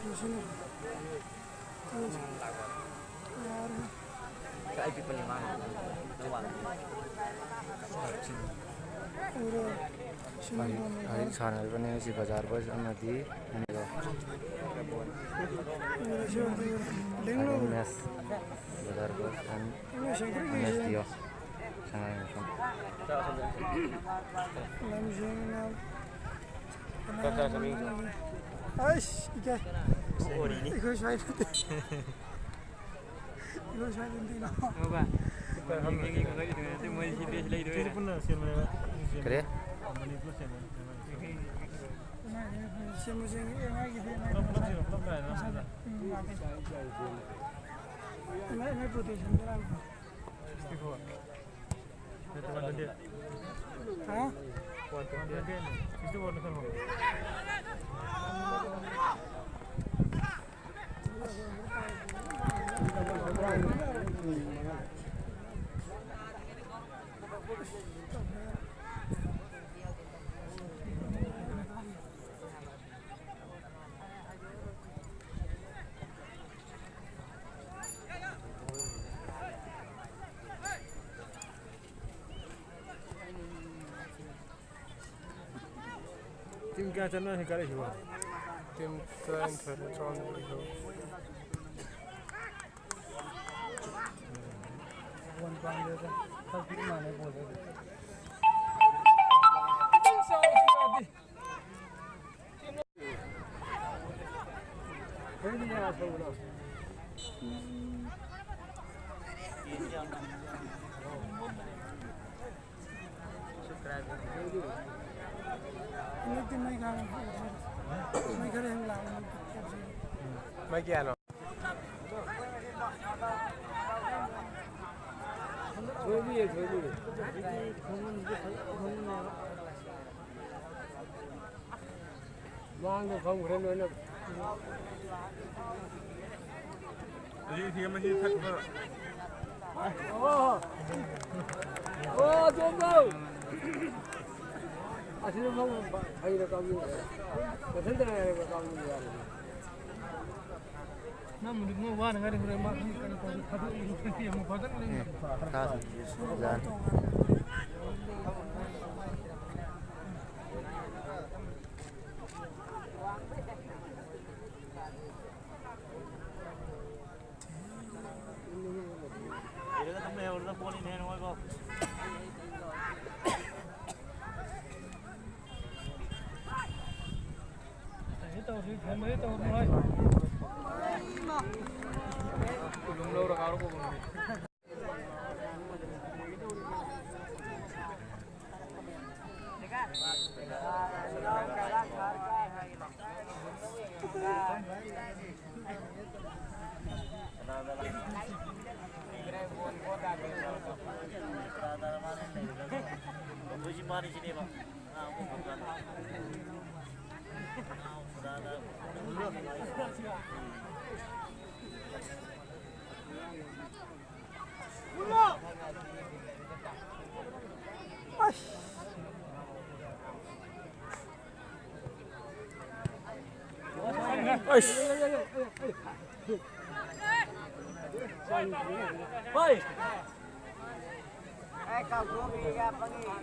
Cái IP penimang luang. Hari sana पनि si bazar bus amadi भनेको mes bazar bus dan mes dia sangat macam Kakak kami. Aish, ikan. Oh ini. Ikut saya nanti. Ikut saya nanti nak. Apa? Ini kakak itu mau sini lagi dulu. Pun siapa mana? kere Mani plus siapa? Siapa sih yang lagi dia? Ini protection dalam. Hah? Itu warna sama. Tim क्या चलना है करे हुआ team का inter चॉन हो one पांच दे सब कुछ माने बोले कोई नहीं आ सकता Ini mai kare yang lain. Mai kya no? Jogi hai jogi. Wang ko khong ren no. Ini dia masih thak ba. Oh. Oh, jombo. Asli mau air kami, betul tak air kami ni ada. Nama mungkin mau warna hari hari mak ni kan kau kadu ini kita mau padan ni. tas dan Ini kan tempat orang pun ini orang kau. Tàu thì thấy mấy tàu thôi. Cùng lâu rồi cao nó cùng. Mari sini bang.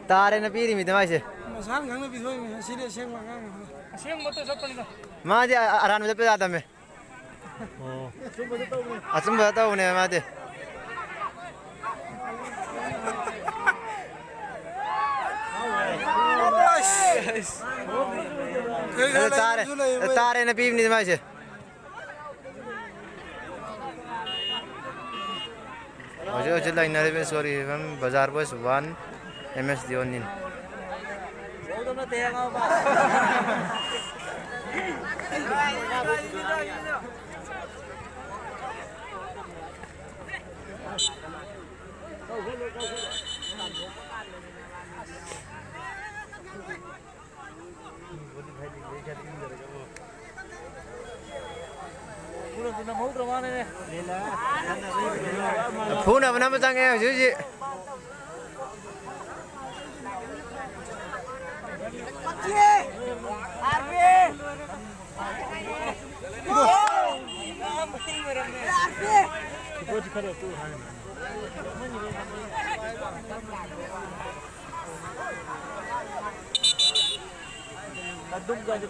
tare na piri mi tamai se Masalah gang lebih thôi, sini siang makan. Siang betul siapa ni? ma je aran me pe jata me Oh. asum batau ne ma de tare na piri mi tamai se ojo lain nare ben sorry हम बाजार बस 1 MS Dionin Udah nanti yang apa? phun apa nama tangnya Juji Arbi. कुछ खड़े तू हां दुख जा जो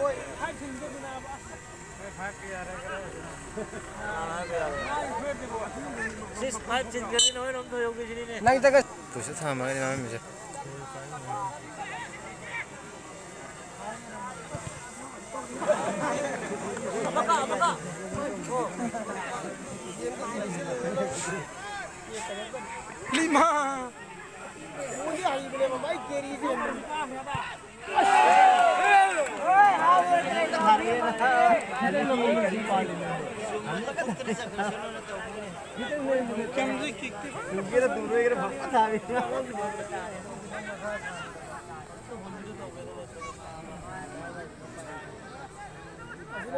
ओए भाग के आ रहा है 6-5 चीज करी ना हम तो योगी जी ने नहीं तक तो से था हमारे नाम में से lima मुझे आई बोले भाई केरी से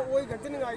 वही घटने आई